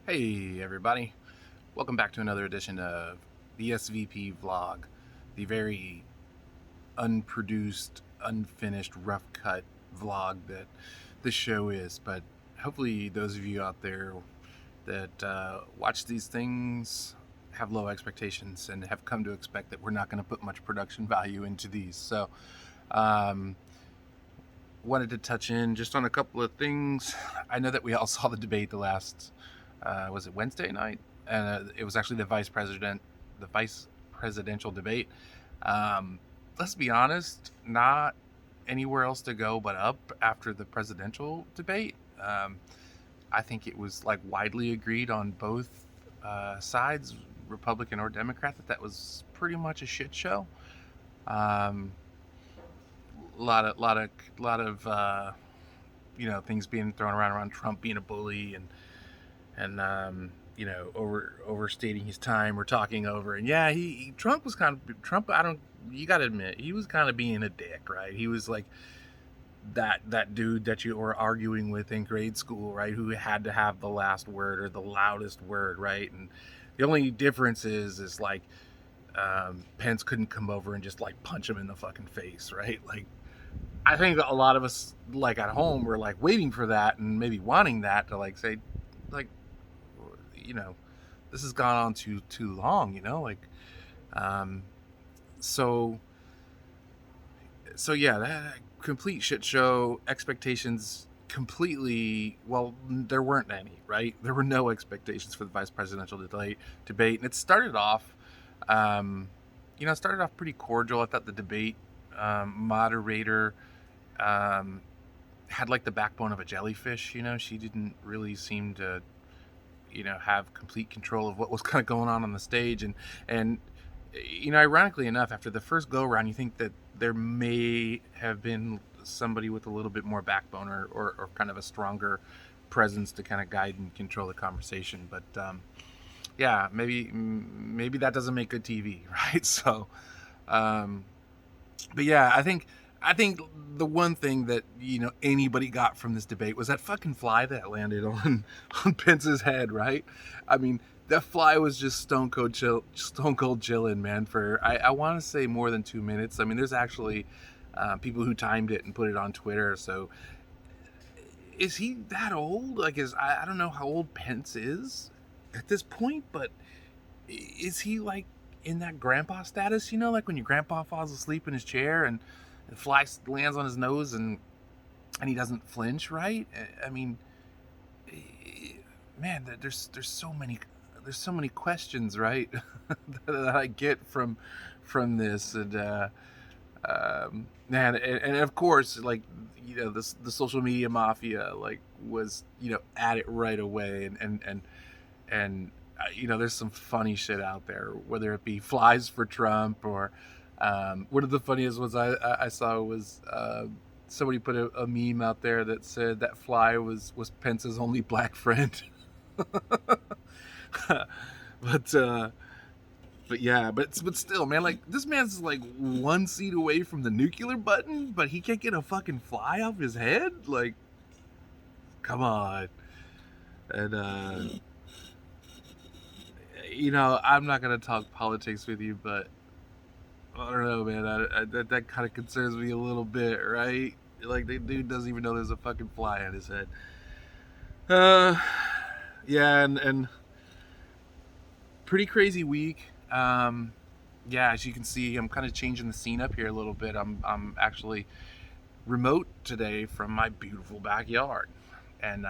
Hey everybody, welcome back to another edition of the SVP vlog, the very unproduced, unfinished, rough cut vlog that this show is. But hopefully those of you out there that watch these things have low expectations and have come to expect that we're not going to put much production value into these. So um, wanted to touch in just on a couple of things. I know that we all saw the debate the last was it Wednesday night? And it was actually the vice presidential debate. Let's be honest, not anywhere else to go but up after the presidential debate. I think it was like widely agreed on both sides, Republican or Democrat, that was pretty much a shit show. Um, lot of things being thrown around Trump being a bully and overstating his time or talking over. And yeah, Trump was kind of Trump. I don't. You got to admit, he was kind of being a dick, right? He was like that dude that you were arguing with in grade school, right? Who had to have the last word or the loudest word, right? And the only difference is like Pence couldn't come over and just like punch him in the fucking face, right? Like I think a lot of us like at home were like waiting for that and maybe wanting that to like say, like, you know, this has gone on too long, like, um, so yeah, that complete shit show. Expectations completely, well, there weren't any, right? There were no expectations for the vice presidential debate, and it started off, pretty cordial. I thought the debate moderator had like the backbone of a jellyfish. She didn't really seem to have complete control of what was kind of going on the stage. And ironically enough, after the first go around, you think that there may have been somebody with a little bit more backbone or kind of a stronger presence to kind of guide and control the conversation. But yeah, maybe that doesn't make good TV, right? So but yeah, I think the one thing that anybody got from this debate was that fucking fly that landed on Pence's head, right? I mean, that fly was just stone cold chilling, man. For I want to say more than 2 minutes. I mean, there's actually people who timed it and put it on Twitter. So, is he that old? Like, I don't know how old Pence is at this point, but is he like in that grandpa status? Like when your grandpa falls asleep in his chair and the fly lands on his nose and he doesn't flinch, right? I mean, man, there's so many questions, right? that I get from this, and man, and of course, like the social media mafia like was at it right away, and there's some funny shit out there, whether it be flies for Trump or one of the funniest ones I saw was somebody put a meme out there that said that fly was Pence's only black friend. but yeah, but still, man, like this man's like 1 seat away from the nuclear button, but he can't get a fucking fly off his head. Like, come on. And I'm not gonna talk politics with you, but I don't know, man. That kind of concerns me a little bit, right? Like, the dude doesn't even know there's a fucking fly on his head. Uh, yeah, and pretty crazy week. Yeah, as you can see, I'm kind of changing the scene up here a little bit. I'm actually remote today from my beautiful backyard, and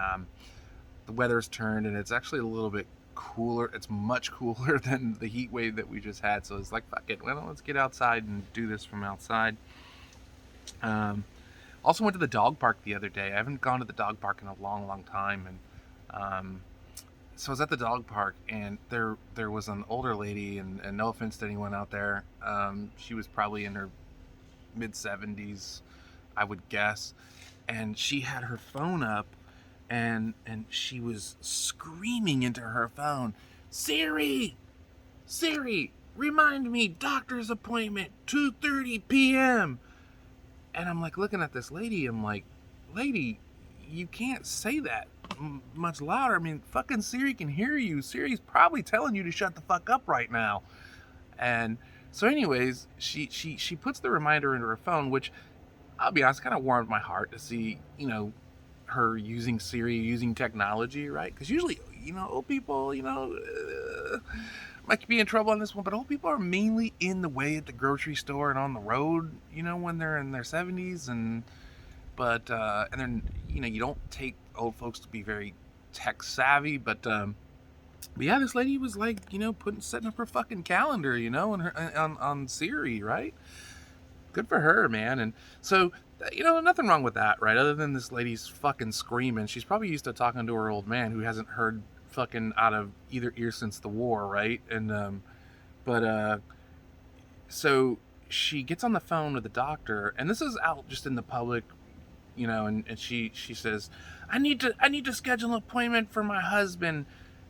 the weather's turned, and it's actually a little bit cooler. It's much cooler than the heat wave that we just had. So it's like, fuck it, well, let's get outside and do this from outside. Also went to the dog park the other day. I haven't gone to the dog park in a long time, and so I was at the dog park, and there was an older lady, and no offense to anyone out there, she was probably in her mid-70s, I would guess, and she had her phone up, and she was screaming into her phone, Siri, remind me, doctor's appointment, 2:30 p.m. And I'm like looking at this lady, I'm like, lady, you can't say that. much louder. I mean, fucking Siri can hear you. Siri's probably telling you to shut the fuck up right now. And so, anyways, she puts the reminder into her phone, which I'll be honest, kind of warmed my heart to see, her using Siri, using technology, right? Because usually, old people, might be in trouble on this one, but old people are mainly in the way at the grocery store and on the road, when they're in their 70s, and then you don't take old folks to be very tech savvy, but yeah, this lady was like, setting up her fucking calendar, and her on Siri, right? Good for her, man. And so, nothing wrong with that, right? Other than this lady's fucking screaming. She's probably used to talking to her old man who hasn't heard fucking out of either ear since the war, right? And but so she gets on the phone with the doctor, and this is out just in the public, and she says, I need to schedule an appointment for my husband,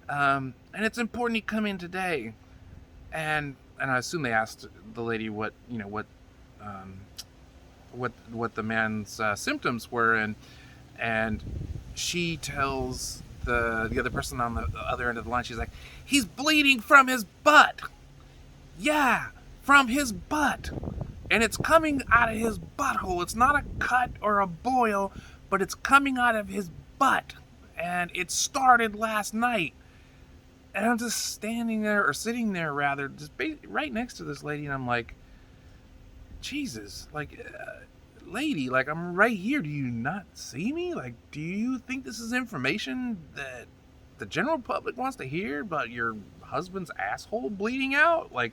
and it's important he come in today. And I assume they asked the lady what the man's symptoms were, and she tells the other person on the other end of the line, she's like, he's bleeding from his butt. Yeah, from his butt. And it's coming out of his butthole. It's not a cut or a boil, but it's coming out of his butt. And it started last night. And I'm just sitting there, just right next to this lady, and I'm like, Jesus, like, lady, like, I'm right here. Do you not see me? Like, do you think this is information that the general public wants to hear about your husband's asshole bleeding out? Like,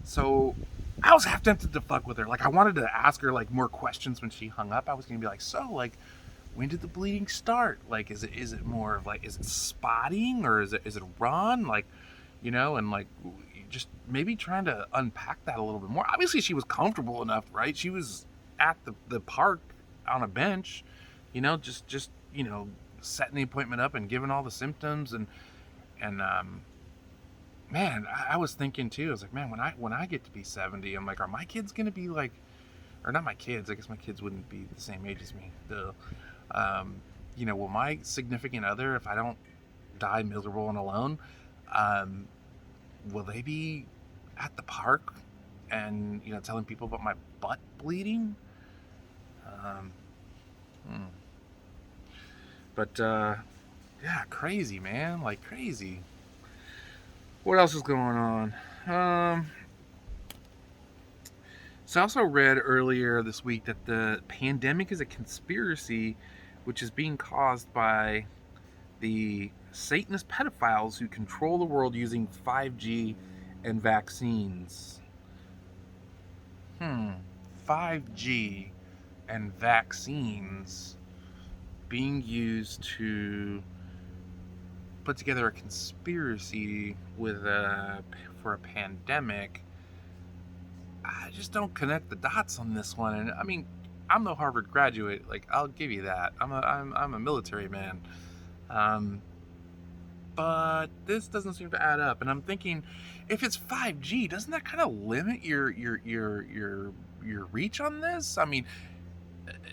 so I was half tempted to fuck with her. Like, I wanted to ask her, like, more questions when she hung up. I was going to be like, so, like, when did the bleeding start? Like, is it more of, like, is it spotting, or is it run? Like, and, like, just maybe trying to unpack that a little bit more. Obviously, she was comfortable enough, right? She was at the park on a bench, just setting the appointment up and giving all the symptoms, and man, I was thinking too. I was like, man, when I get to be 70, I'm like, are my kids gonna be like, or not my kids? I guess my kids wouldn't be the same age as me. Will my significant other, if I don't die miserable and alone, will they be at the park and telling people about my butt bleeding? But yeah, crazy, man, like crazy. What else is going on? So I also read earlier this week that the pandemic is a conspiracy which is being caused by the Satanist pedophiles who control the world using 5G and vaccines. 5G and vaccines being used to put together a conspiracy for a pandemic. I just don't connect the dots on this one. And I mean, I'm no Harvard graduate. Like, I'll give you that. I'm a military man. But this doesn't seem to add up. And I'm thinking, if it's 5G, doesn't that kind of limit your reach on this? I mean,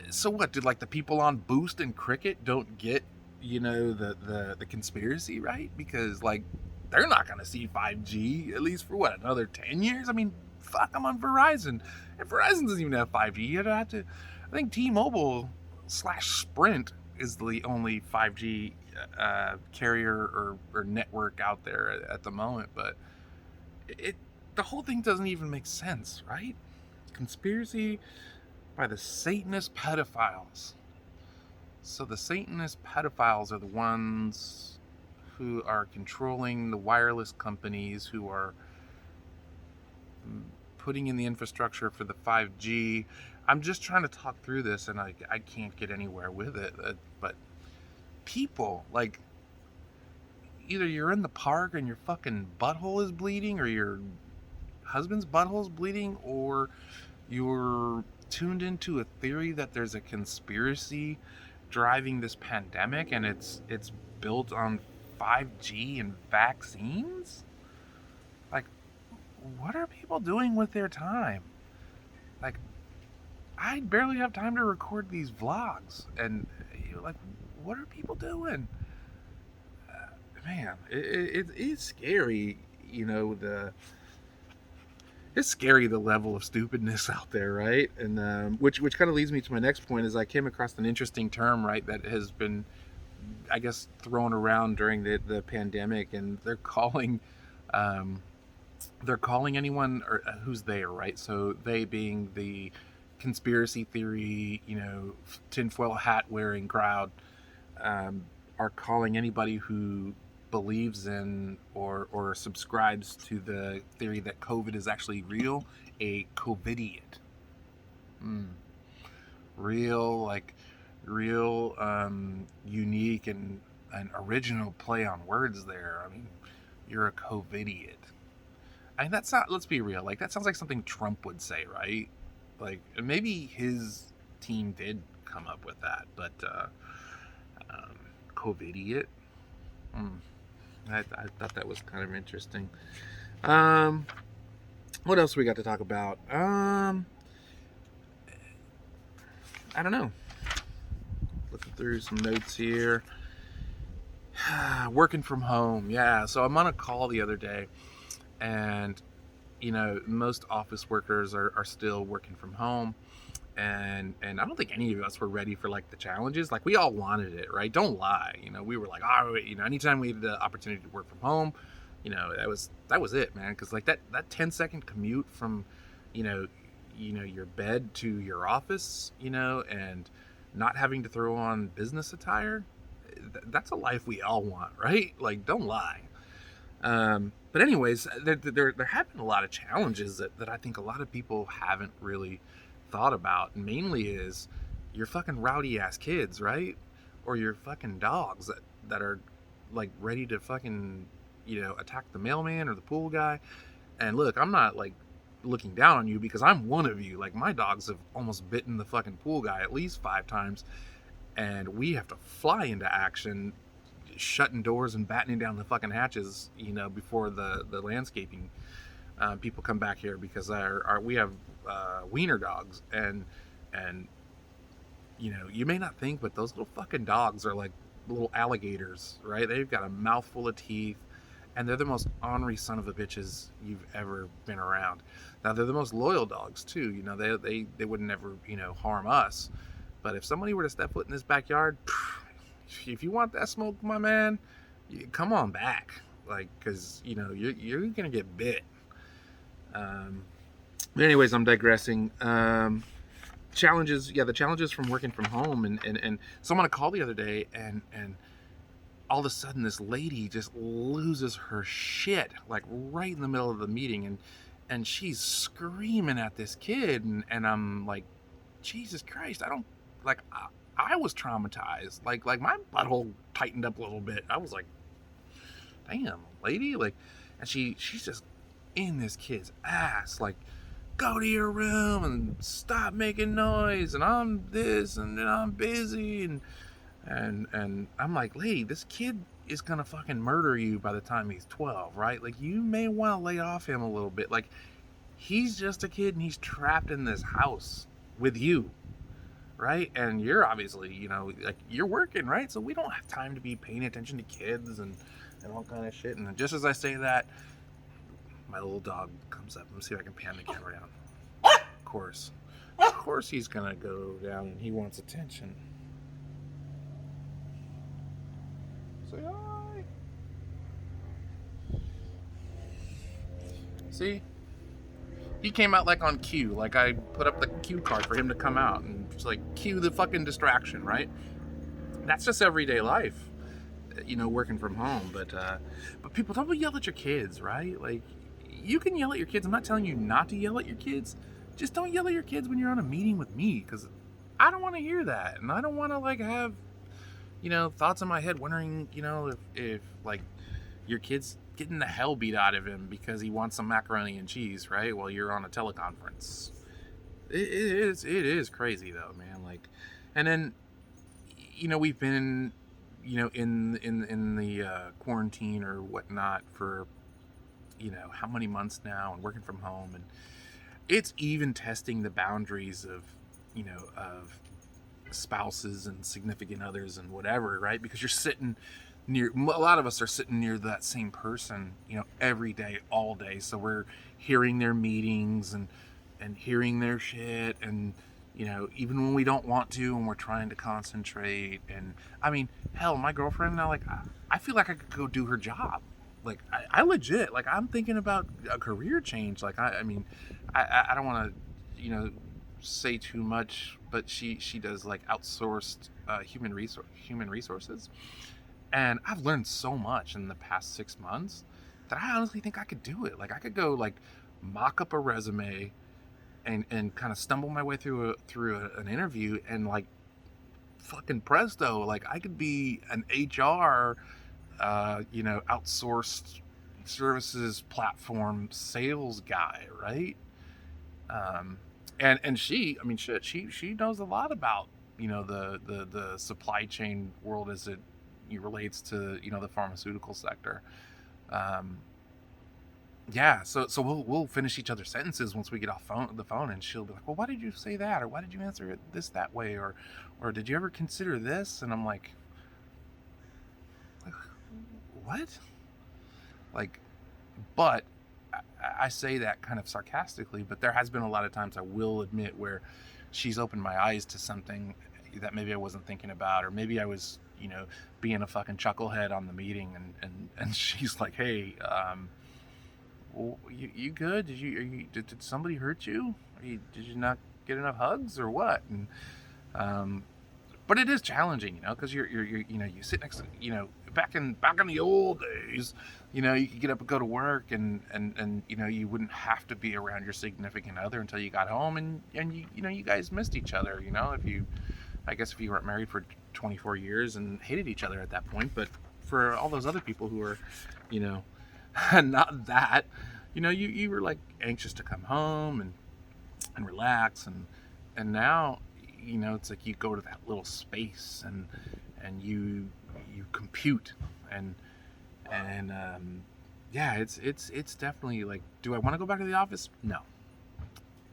so what? Did like the people on Boost and Cricket don't get the conspiracy, right? Because like they're not gonna see 5G at least for what, another 10 years? I mean, fuck, I'm on Verizon, and Verizon doesn't even have 5G. You'd have to, I think T-Mobile / Sprint is the only 5G carrier or network out there at the moment, but the whole thing doesn't even make sense, right? Conspiracy by the Satanist pedophiles. So the Satanist pedophiles are the ones who are controlling the wireless companies, who are putting in the infrastructure for the 5G. I'm just trying to talk through this, and I can't get anywhere with it. But people, like, either you're in the park and your fucking butthole is bleeding, or your husband's butthole is bleeding, or you're tuned into a theory that there's a conspiracy driving this pandemic, and it's built on 5G and vaccines. Like, what are people doing with their time? Like, I barely have time to record these vlogs, and like, what are people doing? Man, it's scary. It's scary the level of stupidness out there, right? And which kind of leads me to my next point. Is I came across an interesting term, right, that has been, I guess, thrown around during the pandemic, and um, they're calling anyone or who's there, right? So they being the conspiracy theory, tinfoil hat wearing crowd, um, are calling anybody who believes in or subscribes to the theory that COVID is actually real a COVIDiot. Mm. Real, like, real unique and an original play on words there. I mean, you're a COVIDiot. I mean, that's not, let's be real, like, that sounds like something Trump would say, right? Like, maybe his team did come up with that, but um, COVIDiot? Mm. I thought that was kind of interesting. Um, what else we got to talk about? I don't know. Looking through some notes here. Working from home, yeah. So I'm on a call the other day, and most office workers are still working from home, and I don't think any of us were ready for like the challenges. Like, we all wanted it, right? Don't lie. We were like, oh, anytime we had the opportunity to work from home, that was it, man. Because like that 10-second commute from you know your bed to your office, and not having to throw on business attire, that's a life we all want, right? Like, don't lie. But anyways, there have been a lot of challenges that I think a lot of people haven't really thought about. And mainly is your fucking rowdy ass kids, right? Or your fucking dogs that are like ready to fucking attack the mailman or the pool guy. And look, I'm not like looking down on you, because I'm one of you. Like, my dogs have almost bitten the fucking pool guy at least 5 times, and we have to fly into action, shutting doors and battening down the fucking hatches, before the landscaping people come back here, because we have wiener dogs, and you may not think, but those little fucking dogs are like little alligators, right? They've got a mouthful of teeth, and they're the most ornery son of a bitches you've ever been around. Now, they're the most loyal dogs too. They would never harm us, but if somebody were to step foot in this backyard, if you want that smoke, my man, come on back. Like, because you're gonna get bit. But anyways, I'm digressing. Challenges, yeah, the challenges from working from home, and someone I called the other day, and all of a sudden this lady just loses her shit, like right in the middle of the meeting, and she's screaming at this kid, and I'm like, Jesus Christ, I don't like. I was traumatized. Like my butthole tightened up a little bit. I was like, damn, lady, like, and she's just in this kid's ass, like, go to your room and stop making noise, and I'm this, and I'm busy, and I'm like, lady, this kid is gonna fucking murder you by the time he's 12, right? Like, you may want to lay off him a little bit. Like, he's just a kid, and he's trapped in this house with you, right? And you're obviously, like, you're working, right? So we don't have time to be paying attention to kids and all kind of shit. And just as I say that, my little dog comes up. Let me see if I can pan the camera down. Of course he's gonna go down, and he wants attention. Say hi. See? He came out like on cue. Like, I put up the cue card for him to come out, and just like cue the fucking distraction, right? That's just everyday life, working from home. But people, don't yell at your kids, right? Like, you can yell at your kids. I'm not telling you not to yell at your kids. Just don't yell at your kids when you're on a meeting with me, because I don't want to hear that, and I don't want to like have thoughts in my head wondering if like your kid's getting the hell beat out of him because he wants some macaroni and cheese, right? While you're on a teleconference. It is crazy though, man. Like, and then we've been in the quarantine or whatnot for how many months now, and working from home, and it's even testing the boundaries of spouses and significant others and whatever, right? Because you're sitting near, a lot of us are sitting near that same person, every day, all day. So we're hearing their meetings and hearing their shit, and even when we don't want to and we're trying to concentrate. And I mean, hell, my girlfriend now, like, I feel like I could go do her job. Like, I legit, like, I'm thinking about a career change. Like, I mean, I don't want to, say too much, but she does like outsourced human resources, and I've learned so much in the past 6 months that I honestly think I could do it. Like, I could go, like, mock up a resume and kind of stumble my way through an interview, and, like, fucking presto, like, I could be an HR, outsourced services platform sales guy, right? Um, and she, I mean, shit, she knows a lot about the supply chain world as it relates to the pharmaceutical sector. Um, yeah, so we'll finish each other's sentences once we get off the phone, and she'll be like, "Well, why did you say that, or why did you answer it this that way, or did you ever consider this?" And I'm like, what? Like, but I say that kind of sarcastically, but there has been a lot of times, I will admit, where she's opened my eyes to something that maybe I wasn't thinking about, or maybe I was, being a fucking chucklehead on the meeting, and she's like, "Hey, well, you good? Did somebody hurt you? Did you not get enough hugs, or what?" And um, but it is challenging, because you're you sit next to, back in the old days, you could get up and go to work, and you wouldn't have to be around your significant other until you got home, and you guys missed each other, if you weren't married for 24 years and hated each other at that point. But for all those other people who are, not that, you were like anxious to come home and relax, and now, it's like you go to that little space, and you compute, and yeah, it's definitely like, do I want to go back to the office? No.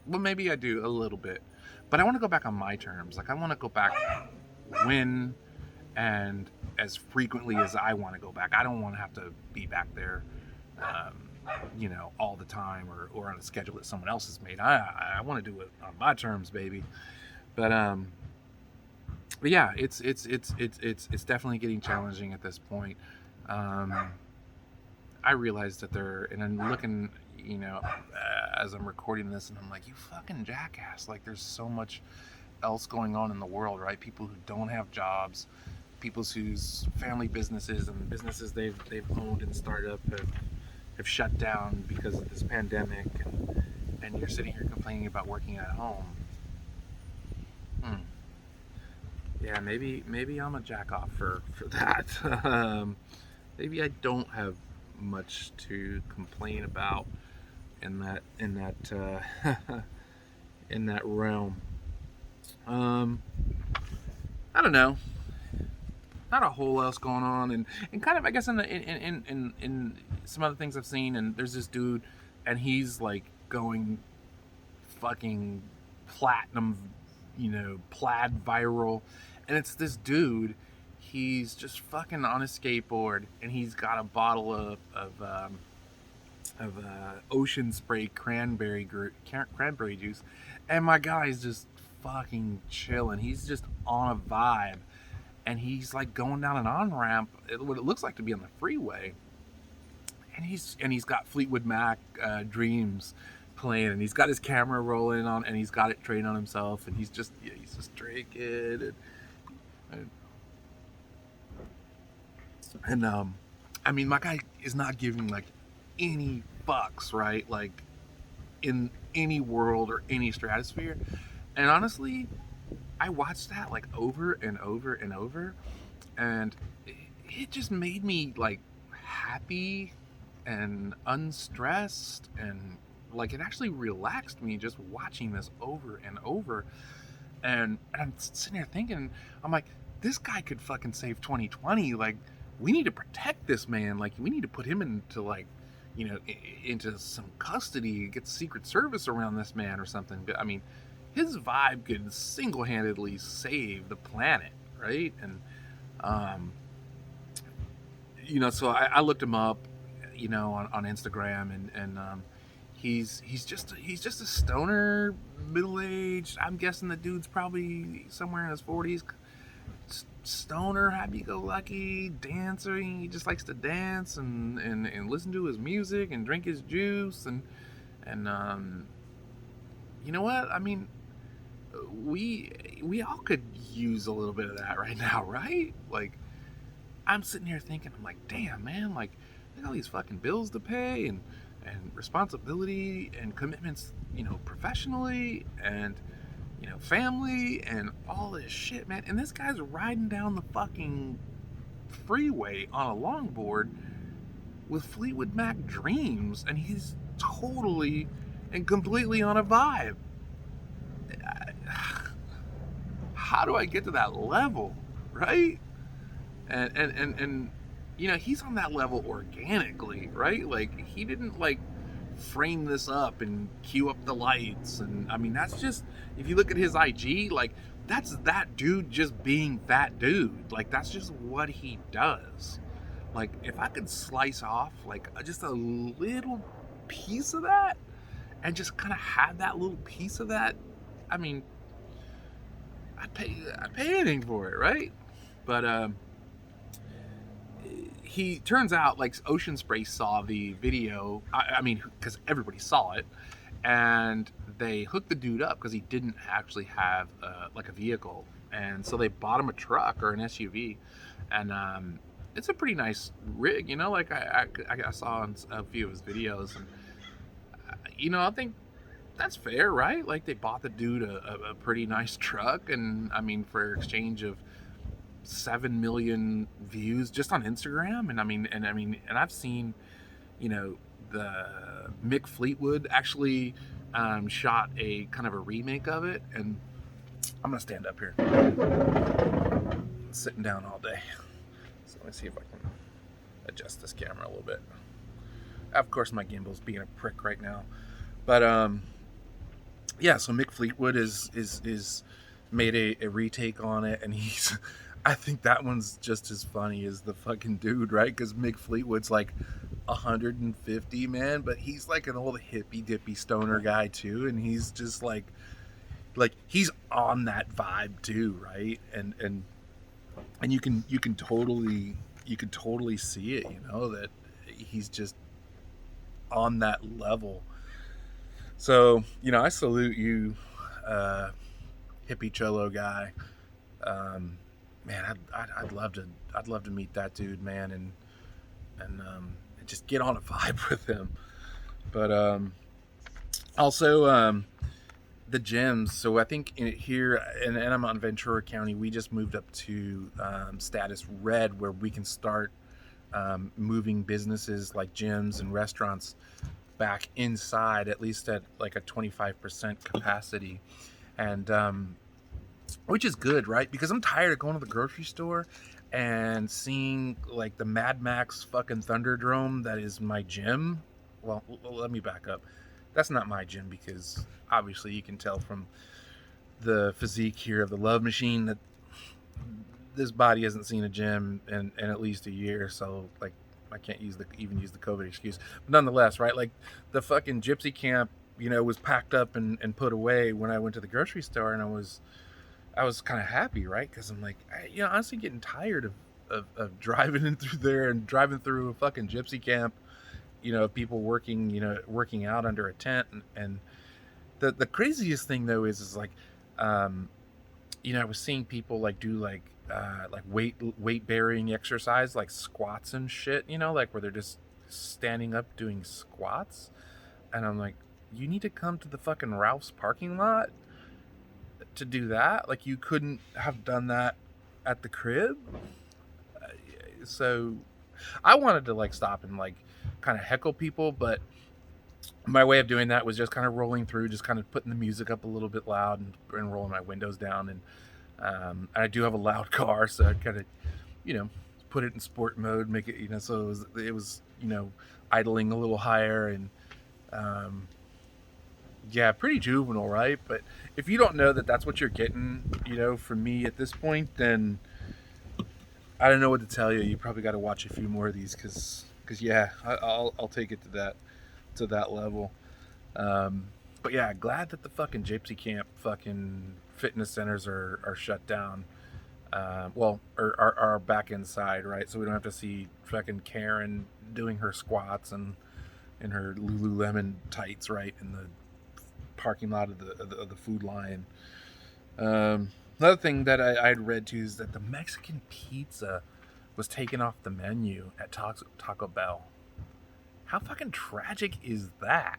Well, maybe I do a little bit, but I want to go back on my terms. Like, I want to go back when and as frequently as I want to go back. I don't want to have to be back there, all the time, or on a schedule that someone else has made. I want to do it on my terms, baby. But yeah, it's definitely getting challenging at this point. I realized that and I'm looking, as I'm recording this, and I'm like, you fucking jackass! Like, there's so much else going on in the world, right? People who don't have jobs, people whose family businesses and businesses they've owned and started up have shut down because of this pandemic, and you're sitting here complaining about working at home. Yeah, maybe I'm a jack off for that. Maybe I don't have much to complain about in that in that realm. I don't know. Not a whole else going on, and kind of, I guess, in some other things I've seen. And there's this dude, and he's like going fucking platinum, plaid viral, and it's this dude. He's just fucking on his skateboard, and he's got a bottle of ocean spray cranberry juice, and my guy's just fucking chilling. He's just on a vibe, and he's like going down an on-ramp, what it looks like to be on the freeway, and he's got Fleetwood Mac Dreams playing, and he's got his camera rolling on, and he's got it trained on himself, and he's just drinking, and I mean, my guy is not giving like any fucks, right? Like, in any world or any stratosphere. And honestly, I watched that like over and over and over, and it just made me like happy and unstressed, and like, it actually relaxed me just watching this over and over. And I'm sitting there thinking, I'm like, this guy could fucking save 2020. Like, we need to protect this man. Like, we need to put him into, like, into some custody, get the Secret Service around this man or something. But I mean, his vibe could single-handedly save the planet, right? And um, so I looked him up, on Instagram, and he's just a stoner, middle aged. I'm guessing the dude's probably somewhere in his 40s. Stoner, happy-go-lucky dancer. He just likes to dance and listen to his music and drink his juice and you know what? I mean, we all could use a little bit of that right now, right? Like, I'm sitting here thinking, I'm like, damn, man, like, I got all these fucking bills to pay and responsibility and commitments, professionally and family and all this shit, man. And this guy's riding down the fucking freeway on a longboard with Fleetwood Mac dreams, and he's totally and completely on a vibe. How do I get to that level, right? And he's on that level organically, right? Like, he didn't like frame this up and cue up the lights, and I mean, that's just, if you look at his IG, like, that's that dude just being that dude. Like, that's just what he does. Like, if I could slice off like just a little piece of that and just kind of have that little piece of that, I mean, I'd pay anything for it, right? But he turns out, like, Ocean Spray saw the video. I mean, because everybody saw it, and they hooked the dude up because he didn't actually have like a vehicle, and so they bought him a truck or an SUV, and it's a pretty nice rig, Like, I saw in a few of his videos, and I think that's fair, right? Like, they bought the dude a pretty nice truck, and I mean, for exchange of 7 million views just on Instagram. And I've seen, the Mick Fleetwood actually shot a kind of a remake of it. And I'm gonna stand up here. I'm sitting down all day, so let me see if I can adjust this camera a little bit. Of course, my gimbal's being a prick right now, but yeah. So Mick Fleetwood is made a retake on it, and he's I think that one's just as funny as the fucking dude, right? Because Mick Fleetwood's like 150, man, but he's like an old hippy dippy stoner guy too, and he's just like he's on that vibe too, right? And you can totally see it, that he's just on that level. So I salute you, hippie cholo guy. Man, I'd love to meet that dude, man, and just get on a vibe with him. But also the gyms. So I think here in I'm Ventura County, we just moved up to status red, where we can start moving businesses like gyms and restaurants back inside, at least at like a 25% capacity, and which is good, right? Because I'm tired of going to the grocery store and seeing like the Mad Max fucking Thunderdome that is my gym. Well, let me back up. That's not my gym, because obviously you can tell from the physique here of the Love Machine that this body hasn't seen a gym in at least a year. So, like, I can't even use the COVID excuse. But nonetheless, right? Like, the fucking gypsy camp, was packed up and put away when I went to the grocery store, and I was kind of happy, right? Because I'm like, honestly getting tired of driving in through there and driving through a fucking gypsy camp, people working out under a tent. And the craziest thing though is like, I was seeing people like do like weight bearing exercise, like squats and shit, like where they're just standing up doing squats. And I'm like, you need to come to the fucking Ralph's parking lot to do that. Like, you couldn't have done that at the crib. So I wanted to like stop and like kind of heckle people, but my way of doing that was just kind of rolling through, just kind of putting the music up a little bit loud and rolling my windows down. And I do have a loud car, so I kind of put it in sport mode, make it so it was idling a little higher, and Yeah, pretty juvenile, right? But if you don't know that that's what you're getting, from me at this point, then I don't know what to tell you. You probably got to watch a few more of these, because yeah, I'll take it to that level. Um, but yeah, glad that the fucking gypsy camp fucking fitness centers are shut down. Well, or are back inside, right? So we don't have to see fucking Karen doing her squats and in her Lululemon tights, right, in the parking lot of the Food Lion. Another thing that I'd read too is that the Mexican pizza was taken off the menu at Taco Bell. How fucking tragic is that?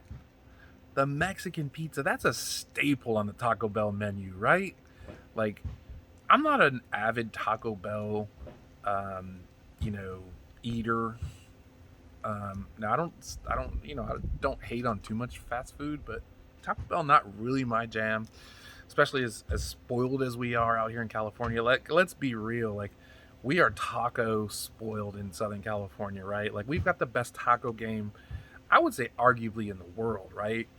The Mexican pizza, that's a staple on the Taco Bell menu, right? Like, I'm not an avid Taco Bell, um, you know, eater. Now I don't hate on too much fast food, but Taco Bell not really my jam, especially as spoiled as we are out here in California. Let's be real, like we are taco spoiled in Southern California, right? Like we've got the best taco game, I would say, arguably in the world, right?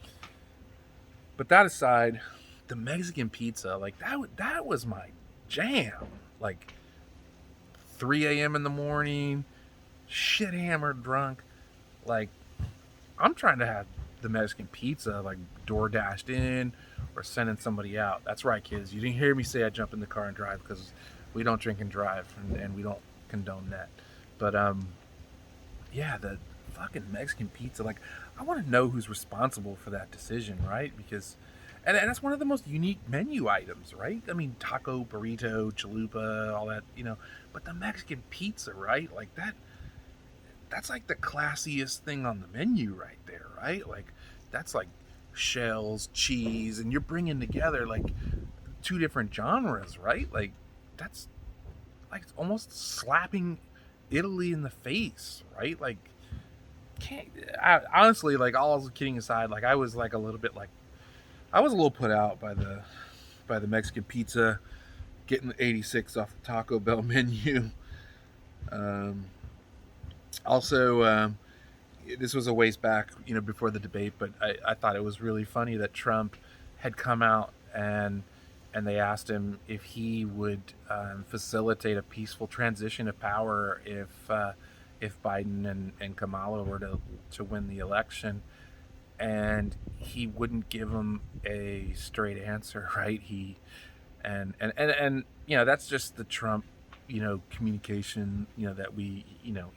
But that aside, the Mexican pizza, like that was my jam. Like 3 a.m. in the morning, shit hammered drunk. Like I'm trying to have the Mexican pizza like door dashed in or sending somebody out. That's right, kids. You didn't hear me say I jump in the car and drive, because we don't drink and drive, and we don't condone that. But yeah, the fucking Mexican pizza. Like I want to know who's responsible for that decision, right? Because and that's one of the most unique menu items, right? I mean, taco, burrito, chalupa, all that, But the Mexican pizza, right? Like that's like the classiest thing on the menu right there, right? Like that's like shells, cheese, and you're bringing together like two different genres, right? Like that's like almost slapping Italy in the face, right? Like can't honestly, like all kidding aside, like I was like a little bit like I was a little put out by the Mexican pizza getting the 86 off the Taco Bell menu. Um, also, this was a ways back, before the debate, but I thought it was really funny that Trump had come out and they asked him if he would facilitate a peaceful transition of power if Biden and Kamala were to win the election, and he wouldn't give him a straight answer, right? And that's just the Trump, communication, that we,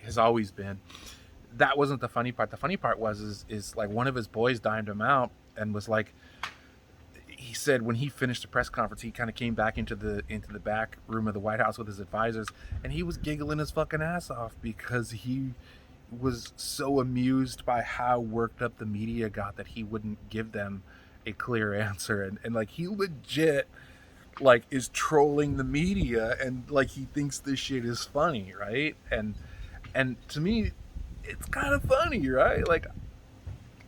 has always been. That wasn't the funny part. The funny part is like one of his boys dimed him out and was like, he said when he finished the press conference, he kind of came back into the back room of the White House with his advisors, and he was giggling his fucking ass off because he was so amused by how worked up the media got that he wouldn't give them a clear answer, and like he legit like is trolling the media, and like he thinks this shit is funny, right? And to me, it's kind of funny, right? Like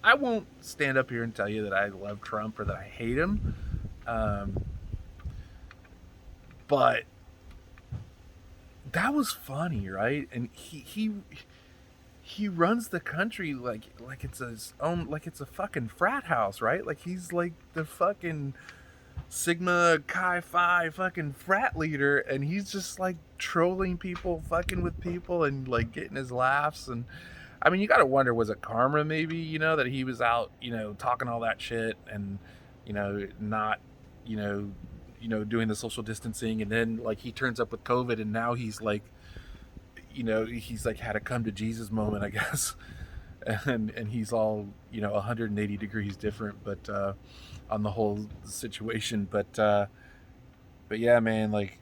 I won't stand up here and tell you that I love Trump or that I hate him, um, but that was funny, right? And he runs the country like it's his own, like it's a fucking frat house, right? Like he's like the fucking Sigma Chi Phi fucking frat leader, and he's just like trolling people, fucking with people, and like getting his laughs. And I mean, you gotta wonder, was it karma maybe, that he was out, talking all that shit and, not, doing the social distancing, and then like he turns up with COVID, and now he's like, he's like had a come to Jesus moment, I guess. And he's all, 180 degrees different, but on the whole situation. But yeah, man, like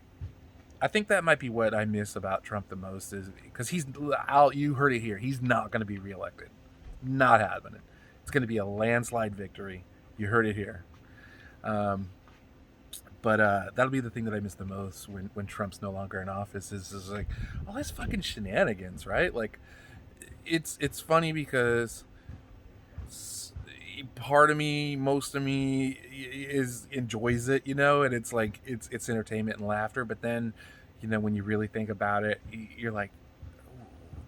I think that might be what I miss about Trump the most, is because he's out. You heard it here. He's not going to be reelected. Not happening. It's going to be a landslide victory. You heard it here. Um, but that'll be the thing that I miss the most when Trump's no longer in office, is like all his fucking shenanigans, right? Like it's funny because part of me, most of me, is enjoys it, and it's like it's entertainment and laughter. But then, when you really think about it, you're like,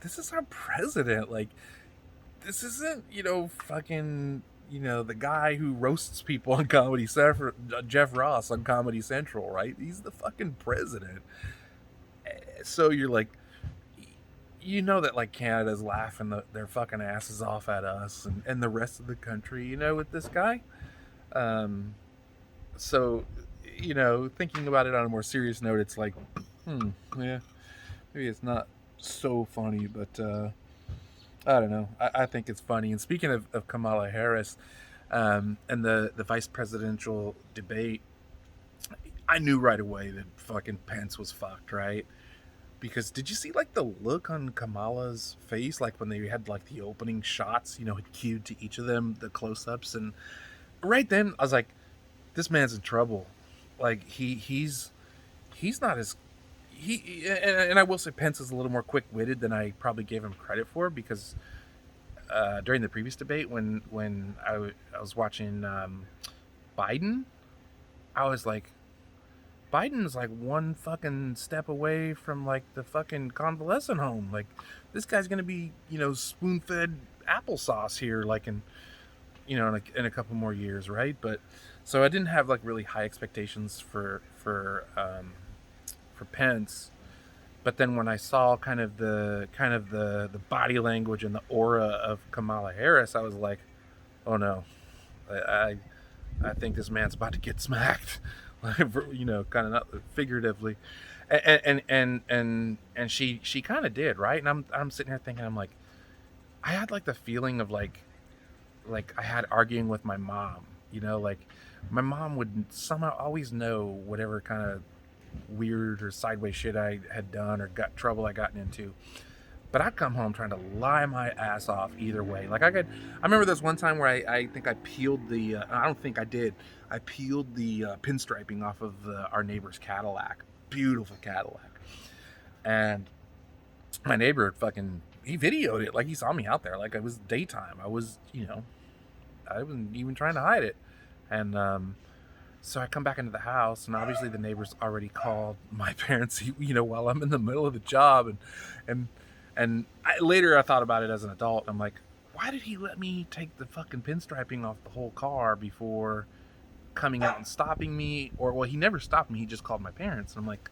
this is our president. Like, this isn't, fucking, the guy who roasts people on Comedy Central, Jeff Ross on Comedy Central, right? He's the fucking president. So you're like, that like Canada's laughing their fucking asses off at us and the rest of the country, with this guy. Um, so, thinking about it on a more serious note, it's like, yeah, maybe it's not so funny, but I don't know. I think it's funny. And speaking of Kamala Harris and the vice presidential debate, I knew right away that fucking Pence was fucked, right? Because did you see like the look on Kamala's face, like when they had like the opening shots, had cued to each of them the close-ups, and right then I was like, this man's in trouble. Like he's not as and I will say Pence is a little more quick-witted than I probably gave him credit for, because during the previous debate when I was watching Biden, I was like, Biden's like one fucking step away from like the fucking convalescent home. Like this guy's gonna be spoon-fed applesauce here, like in a couple more years, right? But so I didn't have like really high expectations for Pence. But then when I saw kind of the body language and the aura of Kamala Harris, I was like, oh no, I I think this man's about to get smacked, kind of not figuratively, and she kind of did, right? And I'm sitting here thinking, I'm like, I had like the feeling of like I had arguing with my mom, like my mom would somehow always know whatever kind of weird or sideways shit I had done or got trouble I gotten into. But I'd come home trying to lie my ass off either way. Like I remember this one time where I think I peeled I don't think I did. I peeled the pinstriping off of our neighbor's Cadillac. Beautiful Cadillac. And my neighbor he videoed it. Like he saw me out there. Like it was daytime. I wasn't even trying to hide it. And, so I come back into the house, and obviously the neighbors already called my parents, while I'm in the middle of the job, and later I thought about it as an adult. I'm like, why did he let me take the fucking pinstriping off the whole car before coming out and stopping me? Or, well, he never stopped me. He just called my parents. And I'm like,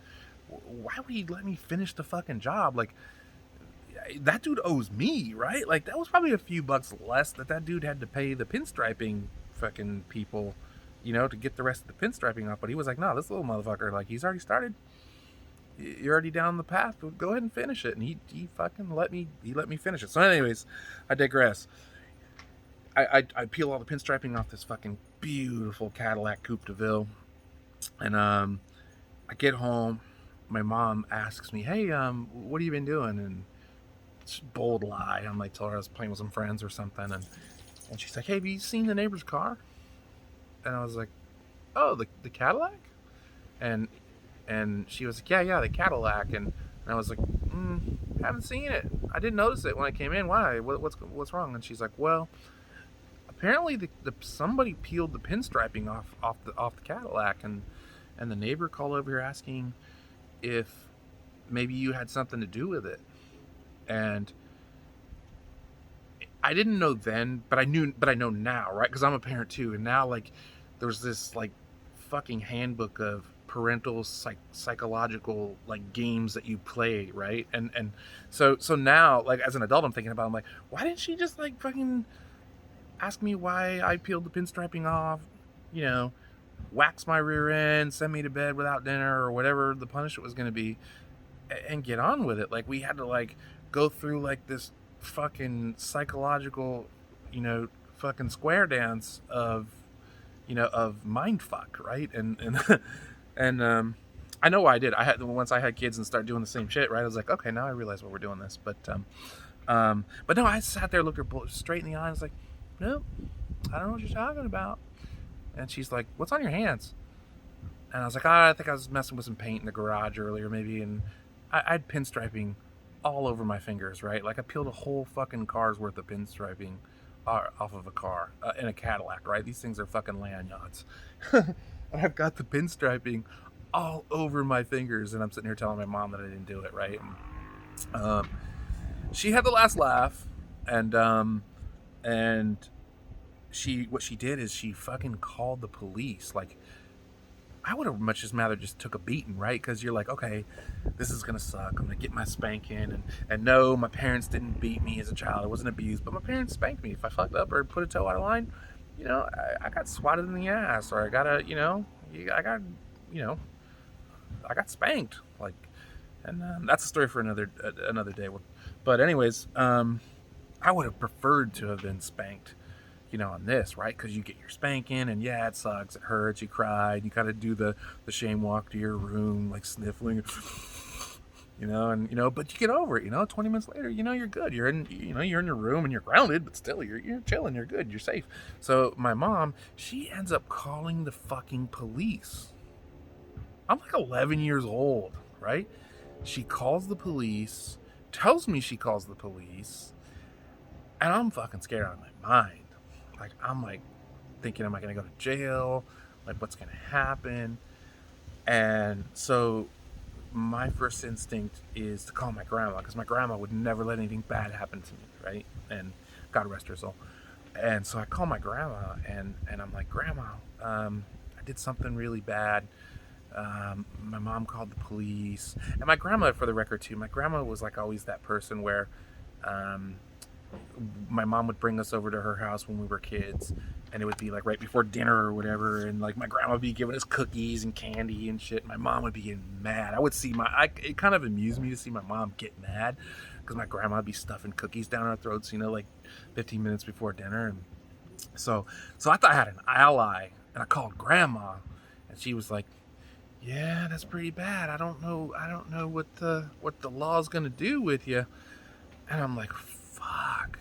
why would he let me finish the fucking job? Like, that dude owes me, right? Like, that was probably a few bucks less that dude had to pay the pinstriping fucking people, to get the rest of the pinstriping off. But he was like, no, this little motherfucker, like, he's already started. You're already down the path. Go ahead and finish it. And he fucking let me finish it. So anyways, I digress. I peel all the pinstriping off this fucking beautiful Cadillac Coupe de Ville. And I get home. My mom asks me, hey, what have you been doing? And it's a bold lie. I'm like, told her I was playing with some friends or something. And she's like, hey, have you seen the neighbor's car? And I was like, oh, the Cadillac? And she was like, yeah, the Cadillac. And I was like, haven't seen it. I didn't notice it when I came in. Why? What's wrong? And she's like, well, apparently somebody peeled the pinstriping off the Cadillac, and the neighbor called over here asking if maybe you had something to do with it. And I didn't know then, but I know now, right? Because I'm a parent too, and now like there's this like fucking handbook of parental psychological like games that you play, right? And so now, like as an adult, I'm thinking about, I'm like, why didn't she just like fucking ask me why I peeled the pinstriping off, wax my rear end, send me to bed without dinner, or whatever the punishment was going to be, and get on with it? Like we had to like go through like this fucking psychological, fucking square dance of mind fuck, right? And and I know why I did. Once I had kids and started doing the same shit, right? I was like, okay, now I realize why we're doing this. But no, I sat there, looked her straight in the eye, and was like, nope, I don't know what you're talking about. And she's like, what's on your hands? And I was like, I think I was messing with some paint in the garage earlier, maybe, and I had pinstriping all over my fingers, right? Like I peeled a whole fucking car's worth of pinstriping off of a car in a Cadillac, right? These things are fucking lanyards. I've got the pinstriping all over my fingers, and I'm sitting here telling my mom that I didn't do it, right? She had the last laugh, and what she did is she fucking called the police. Like, I would have much as rather just took a beating, right? Because you're like, okay, this is gonna suck. I'm gonna get my spanking, and no, my parents didn't beat me as a child. I wasn't abused, but my parents spanked me. If I fucked up or put a toe out of line, I got swatted in the ass, or I got you know, I got spanked. Like, and that's a story for another day. But anyways, I would have preferred to have been spanked, on this, right? Because you get your spanking, and yeah, it sucks, it hurts, you cried, you gotta do the shame walk to your room, like sniffling, but you get over it. 20 minutes later, you're good. You're in your room and you're grounded, but still you're chilling, you're good, you're safe. So my mom, she ends up calling the fucking police. I'm like 11 years old, right? She calls the police, tells me she calls the police, and I'm fucking scared out of my mind. Like, I'm like thinking, am I going to go to jail? Like, what's going to happen? And so my first instinct is to call my grandma, because my grandma would never let anything bad happen to me, right? And God rest her soul. And so I call my grandma, and I'm like, Grandma, I did something really bad. My mom called the police. And my grandma, for the record too, my grandma was like always that person where my mom would bring us over to her house when we were kids, and it would be like right before dinner or whatever, and like my grandma would be giving us cookies and candy and shit. My mom would be getting mad. It kind of amused me to see my mom get mad, because my grandma would be stuffing cookies down our throats, like 15 minutes before dinner. And so I thought I had an ally, and I called Grandma, and she was like, yeah, that's pretty bad. I don't know what the law's gonna do with you. And I'm like, fuck,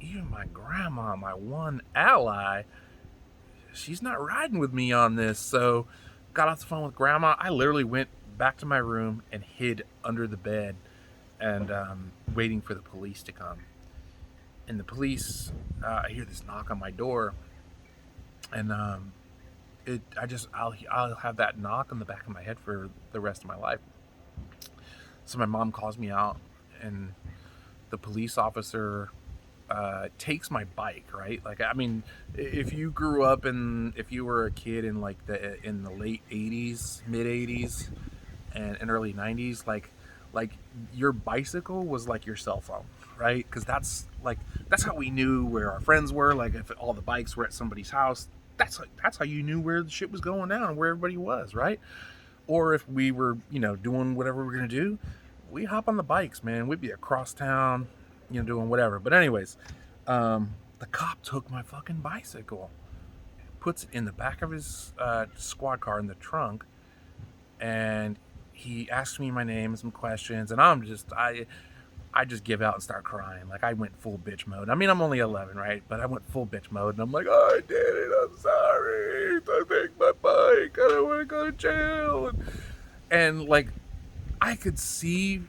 even my grandma, my one ally, she's not riding with me on this. So got off the phone with Grandma. I literally went back to my room and hid under the bed, and waiting for the police to come. And the police, I hear this knock on my door, and I'll have that knock on the back of my head for the rest of my life. So my mom calls me out, and the police officer takes my bike, right? Like, I mean, if you were a kid in like in the late 80s, mid 80s, and early 90s, like your bicycle was like your cell phone, right? Because that's how we knew where our friends were. Like, if all the bikes were at somebody's house, that's how you knew where the shit was going down and where everybody was, right? Or if we were, doing whatever we were gonna do, we hop on the bikes, man. We'd be across town, doing whatever. But anyways, the cop took my fucking bicycle, puts it in the back of his squad car in the trunk, and he asked me my name and some questions, and I just give out and start crying. Like, I went full bitch mode. I mean, I'm only 11, right? But I went full bitch mode, and I'm like, oh, I did it. I'm sorry. I take my bike. I don't want to go to jail. And like, I could see,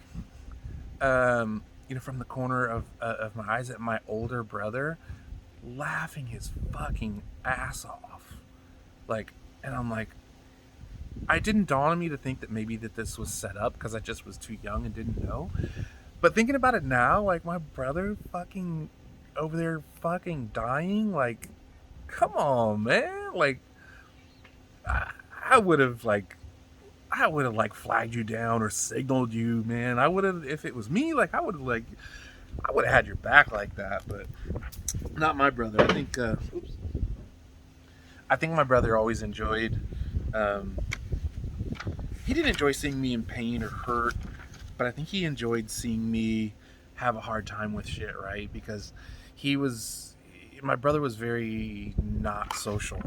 from the corner of my eyes, at my older brother laughing his fucking ass off. Like, and I'm like, it didn't dawn on me to think that maybe that this was set up, because I just was too young and didn't know. But thinking about it now, like, my brother fucking over there fucking dying, like, come on, man. Like, I would have flagged you down or signaled you, man. I would have, if it was me, like, I would have had your back like that. But not my brother. I think my brother always enjoyed, he didn't enjoy seeing me in pain or hurt, but I think he enjoyed seeing me have a hard time with shit, right? Because my brother was very not social,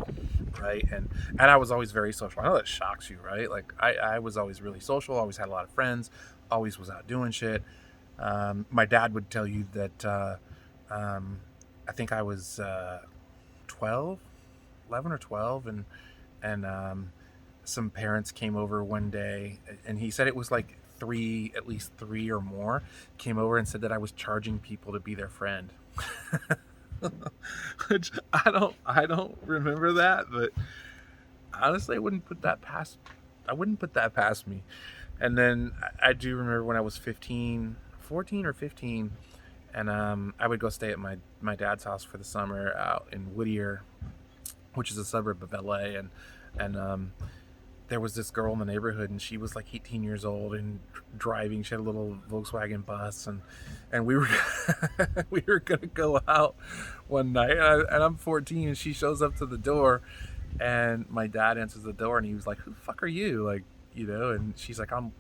right? And I was always very social. I know that shocks you, right? Like, I was always really social, always had a lot of friends, always was out doing shit. My dad would tell you that I think I was 12, 11 or 12, and some parents came over one day, and he said it was like at least three or more came over and said that I was charging people to be their friend. Which I don't remember that, but honestly, I wouldn't put that past me. And then I do remember when I was 14 or 15, And I would go stay at my dad's house for the summer out in Whittier, which is a suburb of LA. And there was this girl in the neighborhood, and she was like 18 years old and driving. She had a little Volkswagen bus, and we were we were gonna go out one night, and I'm 14, and she shows up to the door, and my dad answers the door, and he was like, "Who the fuck are you?" Like, and she's like, "I'm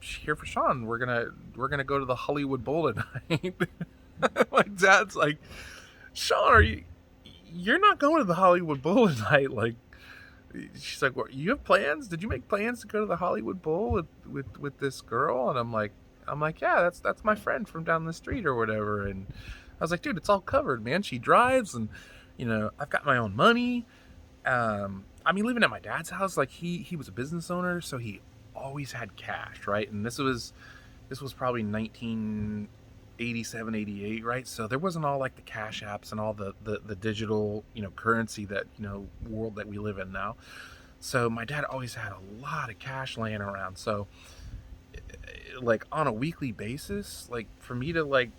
here for Sean. We're gonna go to the Hollywood Bowl tonight." My dad's like, "Sean, you're not going to the Hollywood Bowl tonight?" Like, she's like, "What? You have plans? Did you make plans to go to the Hollywood Bowl with this girl?" And I'm like, "Yeah, that's my friend from down the street or whatever." And I was like, "Dude, it's all covered, man. She drives, and I've got my own money." I mean, living at my dad's house, like he was a business owner, so he always had cash, right? And this was probably 1987, 88, right? So there wasn't all like the cash apps and all the digital, currency that, world that we live in now. So my dad always had a lot of cash laying around. So like on a weekly basis, like for me to like,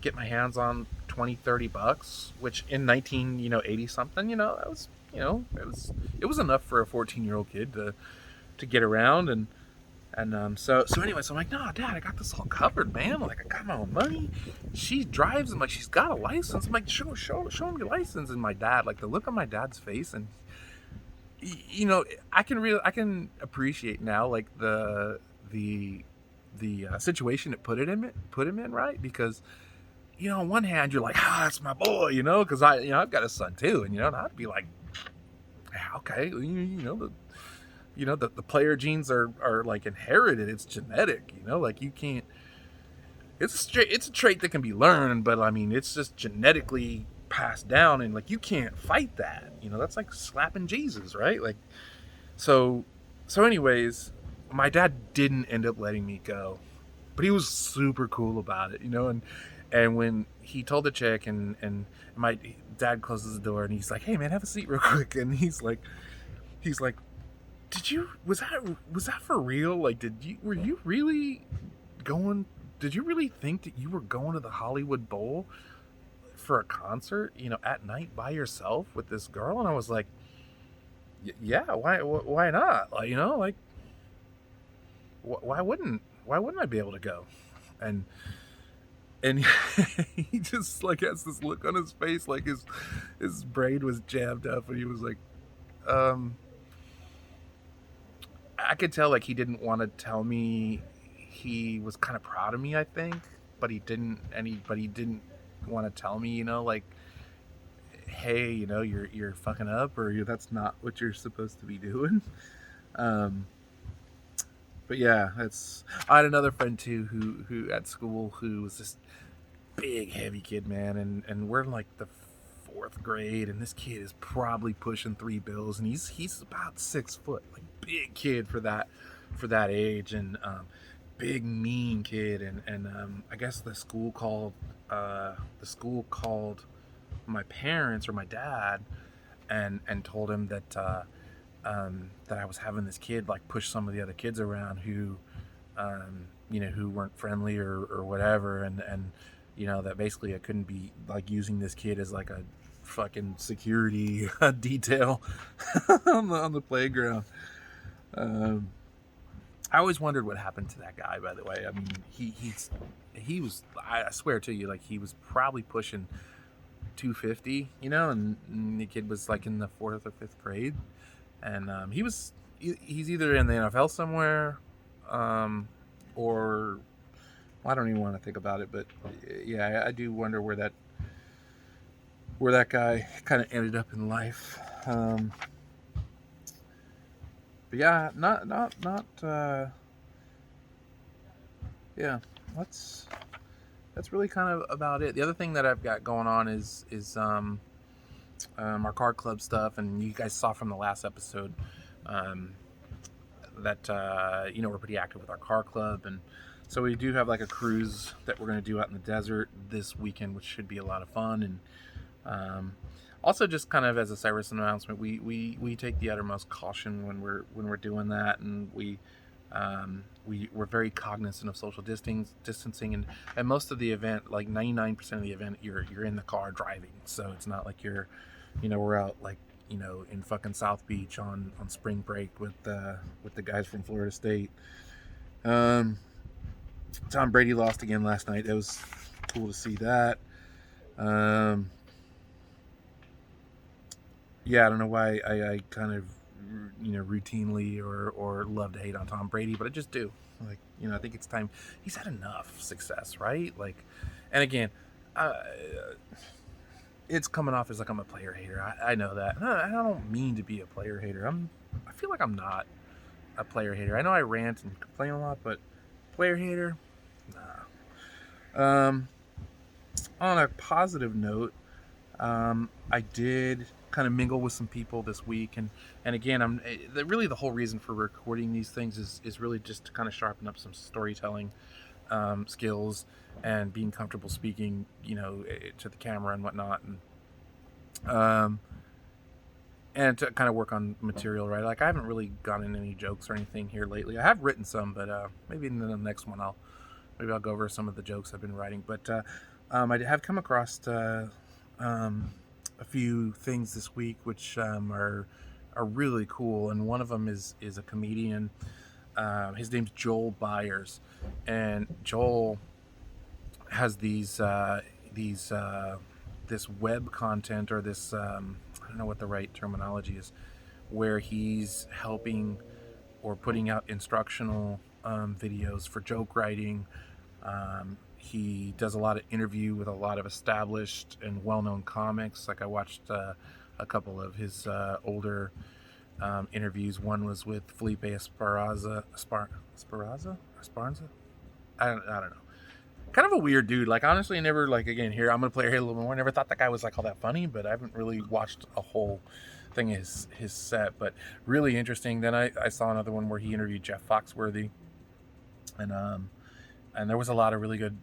get my hands on 20, $30, which in 1980 something, that was, it was enough for a 14-year-old kid to get around. And anyway, so I'm like, "No, Dad, I got this all covered, man. Like, I got my own money. She drives." I'm like, "She's got a license." I'm like, show him your license." And my dad, like, the look on my dad's face, and I can appreciate now, like the situation it put him in, right? Because on one hand, you're like, that's my boy, because I've got a son too, and I'd be like, "Yeah, okay, the player genes are like inherited. It's genetic, like you can't, it's a trait that can be learned, but I mean, it's just genetically passed down, and like you can't fight that. That's like slapping Jesus, right? Like, so anyways, my dad didn't end up letting me go, but he was super cool about it, and when he told the chick, and my dad closes the door, and he's like, "Hey man, have a seat real quick." And he's like, was that for real? Like, were you really going? Did you really think that you were going to the Hollywood Bowl for a concert, at night by yourself with this girl? And I was like, "Yeah, why not? Like, like, why wouldn't I be able to go?" And and he just like has this look on his face, like his brain was jammed up, and he was like, um. I could tell like he didn't want to tell me he was kind of proud of me, I think, but he didn't want to tell me, like, "Hey, you're fucking up, or that's not what you're supposed to be doing." Um, but yeah, I had another friend too who at school who was this big heavy kid, man, and we're in like the fourth grade, and this kid is probably pushing 3 bills, and he's about 6 foot, like big kid for that age, and big mean kid, and I guess the school called my parents or my dad, and told him that I was having this kid like push some of the other kids around who weren't friendly or whatever, and that basically I couldn't be like using this kid as like a fucking security detail on the playground. Um, I always wondered what happened to that guy. By the way, I mean he was, I swear to you, like he was probably pushing 250, and the kid was like in the fourth or fifth grade, and he's either in the NFL somewhere, or I don't even want to think about it, but yeah, I do wonder where that guy kind of ended up in life. But yeah, yeah, that's really kind of about it. The other thing that I've got going on is our car club stuff, and you guys saw from the last episode that we're pretty active with our car club, and so we do have like a cruise that we're going to do out in the desert this weekend, which should be a lot of fun. And also, just kind of as a Cyrus announcement, we take the uttermost caution when we're doing that, and we we're very cognizant of social distancing, and most of the event, like 99% of the event, you're in the car driving. So it's not like we're out like in fucking South Beach on spring break with the guys from Florida State. Tom Brady lost again last night. It was cool to see that. Yeah, I don't know why I kind of routinely or love to hate on Tom Brady, but I just do. Like, I think it's time. He's had enough success, right? Like, and again, uh, it's coming off as like I'm a player hater. I know that. I don't mean to be a player hater. I feel like I'm not a player hater. I know I rant and complain a lot, but player hater, nah. On a positive note, I did kind of mingle with some people this week, and again, really the whole reason for recording these things is really just to kind of sharpen up some storytelling skills and being comfortable speaking, to the camera and whatnot, and to kind of work on material, right? Like I haven't really gotten any jokes or anything here lately. I have written some, but maybe in the next one I'll go over some of the jokes I've been writing. But I have come across a few things this week which are really cool, and one of them is a comedian. His name's Joel Byers, and Joel has this web content, or this I don't know what the right terminology is, where he's helping or putting out instructional videos for joke writing. He does a lot of interview with a lot of established and well-known comics. Like I watched a couple of his older interviews. One was with Felipe Esparza. I don't know. Kind of a weird dude. Like honestly, I never again here. I'm gonna play here a little bit more. I never thought that guy was like all that funny, but I haven't really watched a whole thing of his set. But really interesting. Then I saw another one where he interviewed Jeff Foxworthy, and there was a lot of really good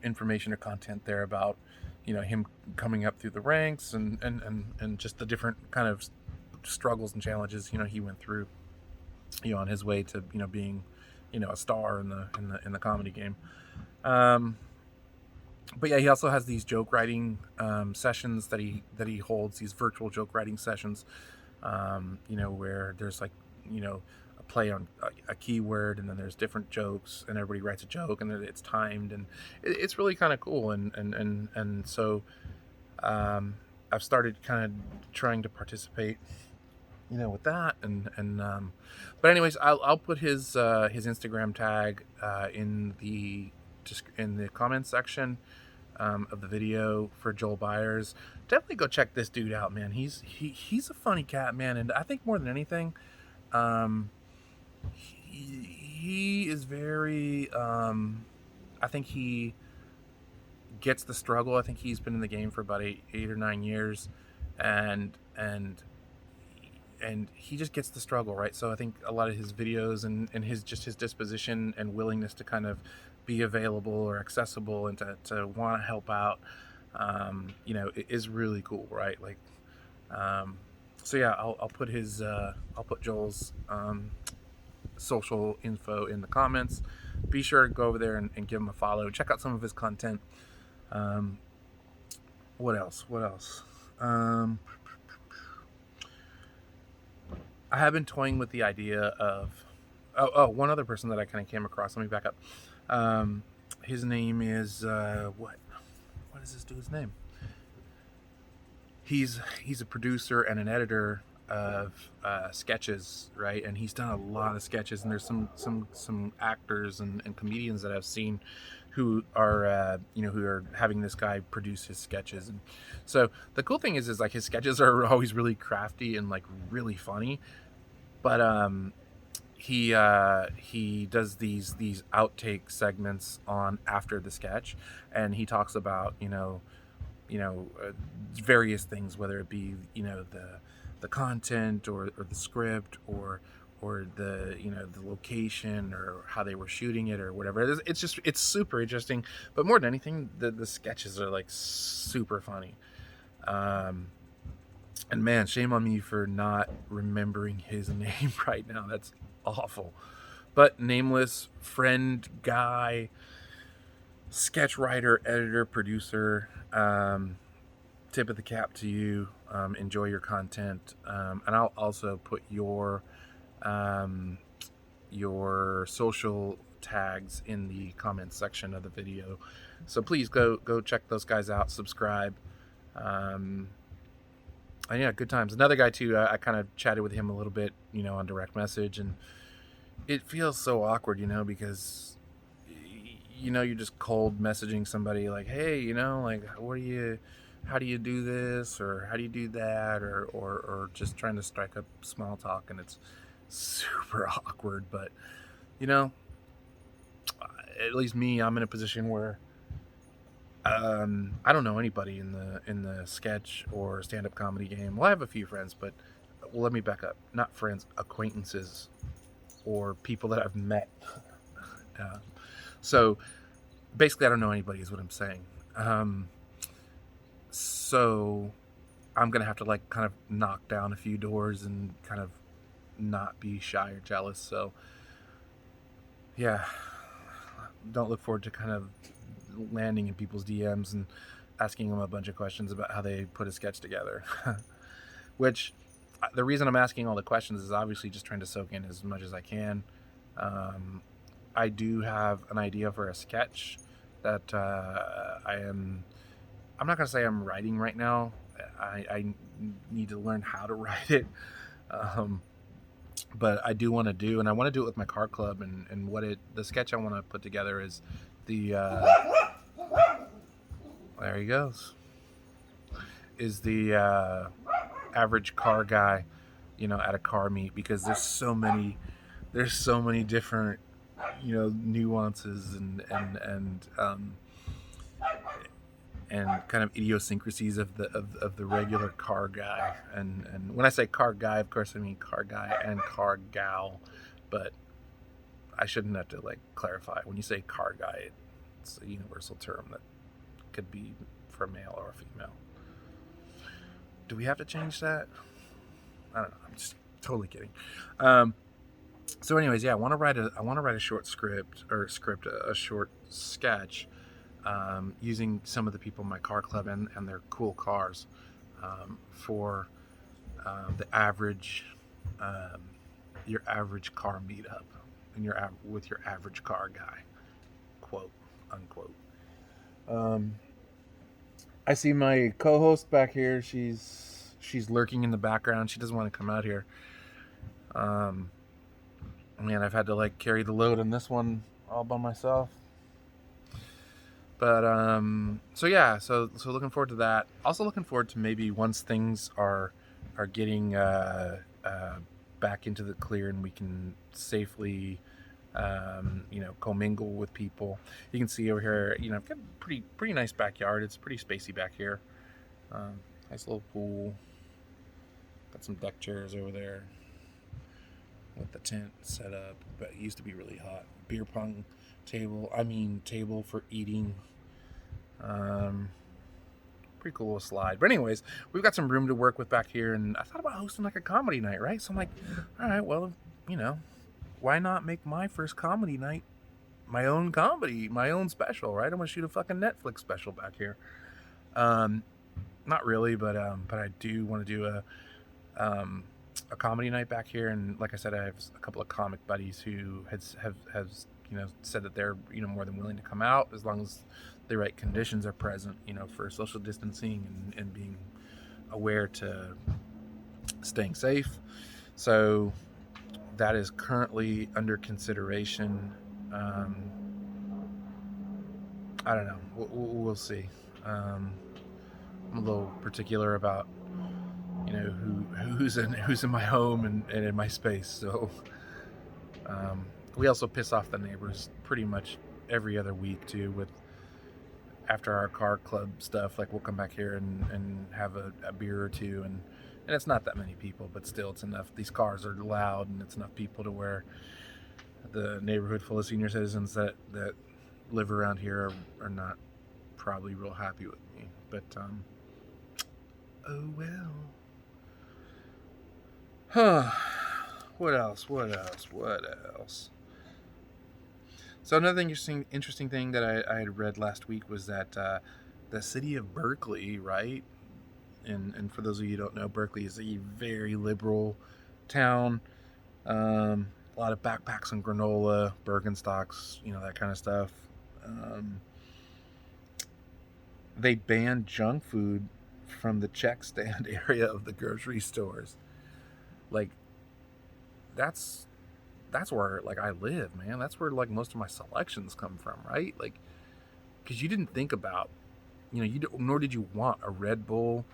information or content there about him coming up through the ranks, and just the different kind of struggles and challenges he went through on his way to being a star in the comedy game. But yeah, he also has these joke writing sessions that he holds, these virtual joke writing sessions, where there's a play on a keyword, and then there's different jokes, and everybody writes a joke, and it's timed, and it's really kind of cool, and so I've started kind of trying to participate with that, but anyways, I'll put his Instagram tag in the comments section of the video for Joel Byers. Definitely go check this dude out, man. He's a funny cat, man, and I think more than anything, he is very I think he gets the struggle. I think he's been in the game for about eight or 9 years, and he just gets the struggle, right? So I think a lot of his videos and his disposition and willingness to kind of be available or accessible, and to want to help out, it is really cool, right? Like, so yeah, I'll put Joel's social info in the comments. Be sure to go over there and give him a follow. Check out some of his content. What else? I have been toying with the idea of one other person that I kind of came across. Let me back up. His name is what is this dude's name? He's a producer and an editor of sketches, right? And he's done a lot of sketches, and there's some actors and comedians that I've seen who are who are having this guy produce his sketches. And so the cool thing is like his sketches are always really crafty and like really funny, but he does these outtake segments on after the sketch, and he talks about various things, whether it be the content or the script or the the location or how they were shooting it or whatever. It's super interesting, but more than anything, the sketches are like super funny. And man, shame on me for not remembering his name right now. That's awful. But nameless friend, guy, sketch writer, editor, producer, tip of the cap to you. Enjoy your content, and I'll also put your social tags in the comments section of the video. So please go check those guys out. Subscribe. And yeah, good times. Another guy too. I kind of chatted with him a little bit, on direct message, and it feels so awkward, because you're just cold messaging somebody like, hey, like, how do you do this, or how do you do that, or just trying to strike up small talk, and it's super awkward. But at least me, I'm in a position where I don't know anybody in the sketch or stand-up comedy game. Well, I have a few friends, but let me back up. Not friends, acquaintances, or people that I've met. So basically, I don't know anybody is what I'm saying. So I'm gonna have to kind of knock down a few doors and kind of not be shy or jealous. So yeah, don't look forward to kind of landing in people's DMs and asking them a bunch of questions about how they put a sketch together. Which, the reason I'm asking all the questions is obviously just trying to soak in as much as I can. I do have an idea for a sketch that I'm not going to say I'm writing right now. I need to learn how to write it. But I do want to do, and I want to do it with my car club, and the sketch I want to put together is the there he goes, is the average car guy, at a car meet, because there's so many different, nuances and kind of idiosyncrasies of the regular car guy. And when I say car guy, of course I mean car guy and car gal, but I shouldn't have to clarify. When you say car guy, it's a universal term that could be for a male or a female. Do we have to change that? I don't know. I'm just totally kidding. So anyways, yeah, I want to write a short a short sketch, using some of the people in my car club and their cool cars, for the average, your average car meetup, and with your average car guy, quote unquote. I see my co-host back here. She's lurking in the background. She doesn't want to come out here. Man, I've had to carry the load on this one all by myself. But so yeah, so looking forward to that. Also looking forward to maybe once things are getting back into the clear and we can safely commingle with people. You can see over here, I've got a pretty nice backyard. It's pretty spacey back here. Nice little pool. Got some deck chairs over there with the tent set up, but it used to be really hot. Beer pong table for eating. Pretty cool little slide. But anyways, we've got some room to work with back here, and I thought about hosting a comedy night, right? So I'm like, all right, well, why not make my first comedy night my own comedy, my own special, right? I'm gonna shoot a fucking Netflix special back here. Not really, but I do want to do a comedy night back here, and like I said, I have a couple of comic buddies who have said that they're more than willing to come out as long as the right conditions are present, for social distancing and being aware to staying safe. So that is currently under consideration. I don't know. We'll see. I'm a little particular about who's in my home and in my space. So we also piss off the neighbors pretty much every other week too. With after our car club stuff, we'll come back here and have a beer or two, and it's not that many people, but still it's enough. These cars are loud, and it's enough people to where the neighborhood full of senior citizens that live around here are not probably real happy with me. But oh well. Huh. What else? So another interesting thing that I had read last week was that the city of Berkeley, right? And for those of you who don't know, Berkeley is a very liberal town. A lot of backpacks and granola, Birkenstocks, that kind of stuff. They banned junk food from the check stand area of the grocery stores. Like, that's where like I live, man. That's where like most of my selections come from, right? Like, because you didn't think about, nor did you want a Red Bull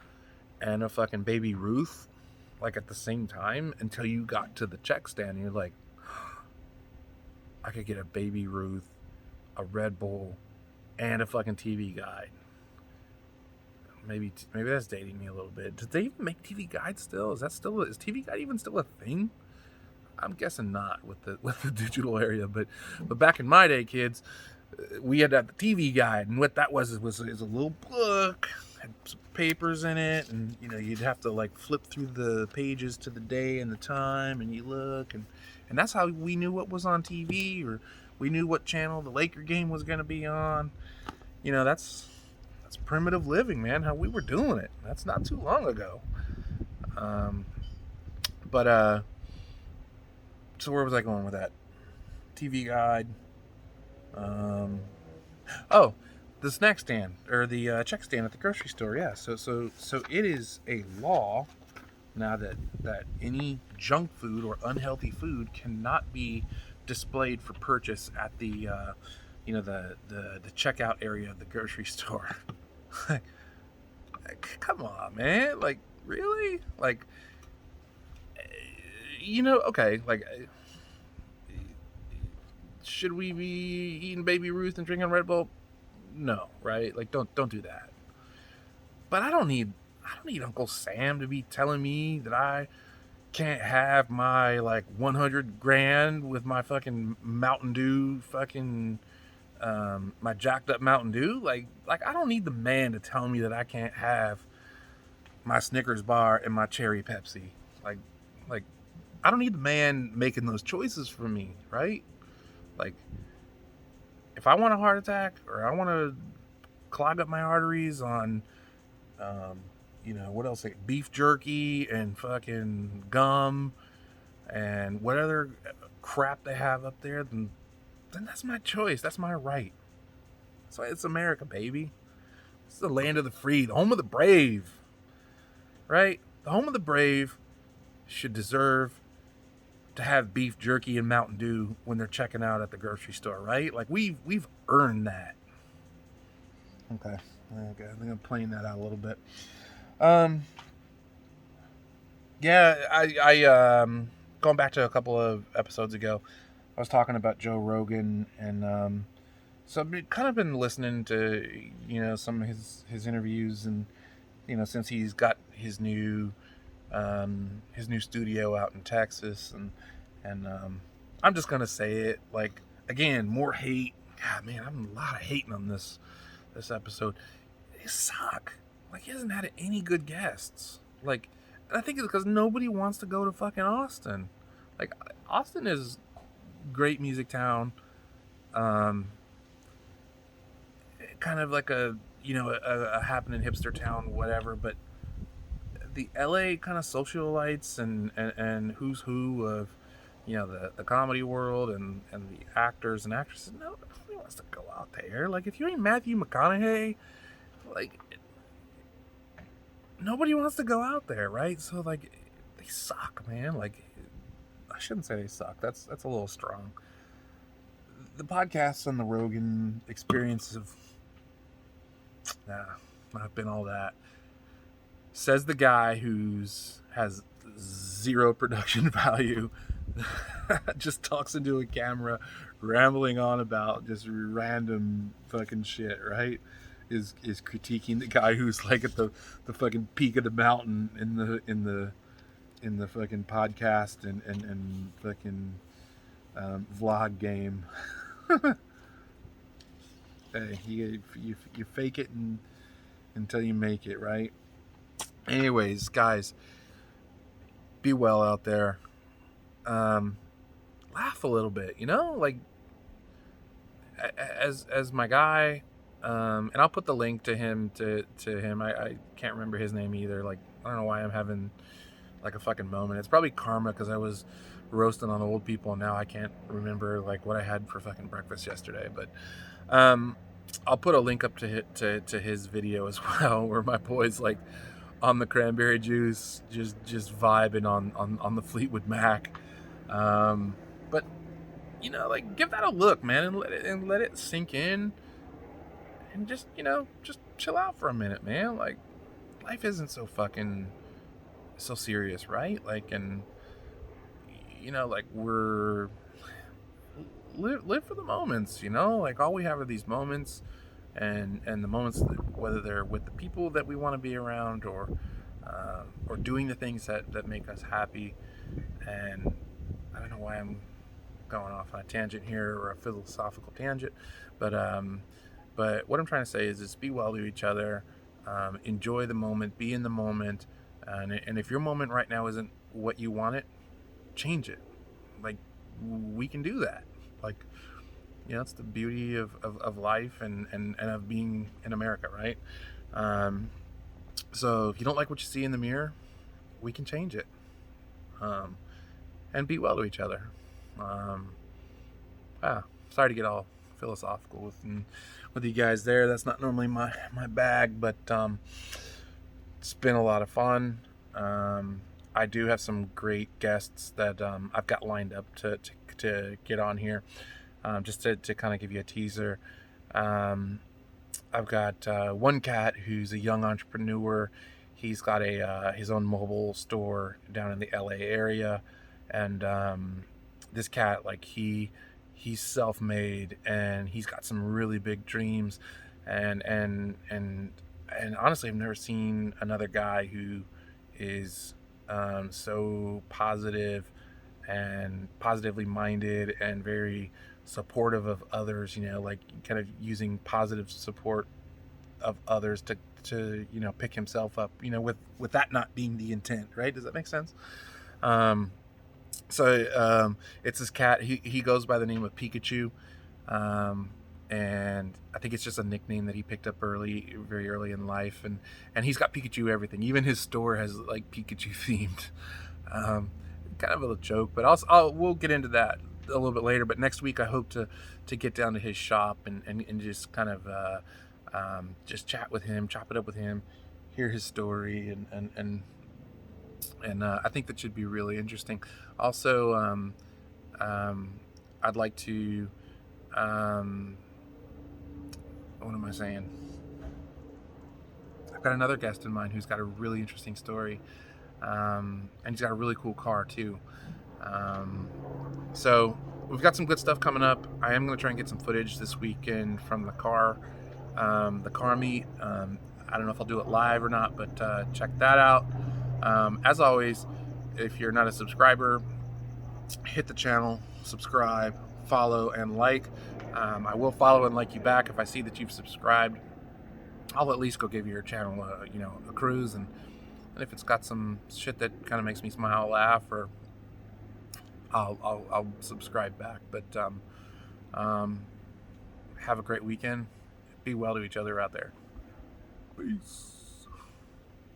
and a fucking Baby Ruth like at the same time until you got to the check stand and you're like, I could get a Baby Ruth, a Red Bull, and a fucking TV Guide. Maybe that's dating me a little bit. Did they even make TV Guide still? Is TV Guide even still a thing? I'm guessing not with the digital area, but back in my day, kids, we had that TV Guide, and what that was a little book, had some papers in it, and you'd have to like flip through the pages to the day and the time, and you look, and that's how we knew what was on TV, or we knew what channel the Laker game was going to be on. That's primitive living, man. How we were doing it. That's not too long ago. But so where was I going with that? TV Guide. Oh, the snack stand or the check stand at the grocery store. Yeah. So it is a law now that any junk food or unhealthy food cannot be displayed for purchase at the the checkout area of the grocery store. Come on, man. Like, really? Like, okay, like, should we be eating Baby Ruth and drinking Red Bull? No, right? Like, don't do that. But I don't need Uncle Sam to be telling me that I can't have my like 100 grand with my fucking Mountain Dew fucking my jacked up Mountain Dew. Like I don't need the man to tell me that I can't have my Snickers bar and my cherry Pepsi. Like I don't need the man making those choices for me, right? Like, if I want a heart attack or I want to clog up my arteries on, what else? Like beef jerky and fucking gum and what other crap they have up there, then that's my choice. That's my right. So it's America, baby. It's the land of the free, the home of the brave, right? The home of the brave should deserve to have beef jerky and Mountain Dew when they're checking out at the grocery store, right? Like we've earned that. Okay, I think I'm playing that out a little bit. Yeah, I going back to a couple of episodes ago, I was talking about Joe Rogan, and so I've kind of been listening to some of his interviews, and since he's got his new studio out in Texas, and I'm just gonna say it, like, again, more hate. God, man, I'm a lot of hating on this episode. They suck. Like, he hasn't had any good guests. Like, and I think it's because nobody wants to go to fucking Austin. Like, Austin is great music town. Kind of like a happening hipster town, whatever, but the LA kind of socialites and who's who of the comedy world and the actors and actresses, nobody wants to go out there. Like, if you ain't Matthew McConaughey, like, nobody wants to go out there, right? So, like, they suck, man. Like, I shouldn't say they suck. That's a little strong. The podcasts on the Rogan experience have not been all that. Says the guy has zero production value, just talks into a camera, rambling on about just random fucking shit, right? Is critiquing the guy who's like at the fucking peak of the mountain in the fucking podcast and fucking vlog game. Hey, you fake it until you make it, right? Anyways, guys, be well out there. Laugh a little bit, like, as my guy, and I'll put the link to him to him. I can't remember his name either. Like, I don't know why I'm having like a fucking moment. It's probably karma because I was roasting on old people and now I can't remember like what I had for fucking breakfast yesterday. But um, I'll put a link up to his video as well, where my boy's like on the cranberry juice, just vibing on the Fleetwood Mac. But like, give that a look, man, and let it sink in, and just chill out for a minute, man. Like, life isn't so serious, right? Like, and like, we're live for the moments, like, all we have are these moments, and the moments that, whether they're with the people that we want to be around, or doing the things that make us happy. And I don't know why I'm going off on a tangent here, or a philosophical tangent, but what I'm trying to say is just be well to each other, enjoy the moment, be in the moment, and if your moment right now isn't what you want it, change it. Like, we can do that. Like, it's the beauty of life, and of being in America, right? So if you don't like what you see in the mirror, we can change it, and be well to each other. Sorry to get all philosophical with you guys there. That's not normally my bag, but it's been a lot of fun. I do have some great guests that I've got lined up to get on here. Just to kind of give you a teaser. I've got one cat who's a young entrepreneur. He's got his own mobile store down in the LA area, and this cat, like, he's self-made, and he's got some really big dreams, and honestly, I've never seen another guy who is so positive and positively minded and very supportive of others, like, kind of using positive support of others to pick himself up, with that not being the intent, right? Does that make sense? So it's this cat. He goes by the name of Pikachu, and I think it's just a nickname that he picked up very early in life, and he's got Pikachu everything. Even his store has, like, Pikachu themed. Kind of a joke, but we'll get into that a little bit later. But next week I hope to get down to his shop and just kind of just chat with him, chop it up with him, hear his story, and I think that should be really interesting. Also, I'd like to, what am I saying? I've got another guest in mind who's got a really interesting story, and he's got a really cool car too. So we've got some good stuff coming up. I am going to try and get some footage this weekend from the car meet. I don't know if I'll do it live or not, but check that out. As always, if you're not a subscriber, hit the channel, subscribe, follow, and like. I will follow and like you back if I see that you've subscribed. I'll at least go give your channel a cruise, and if it's got some shit that kind of makes me smile, laugh, or I'll subscribe back. But have a great weekend. Be well to each other out there. Peace.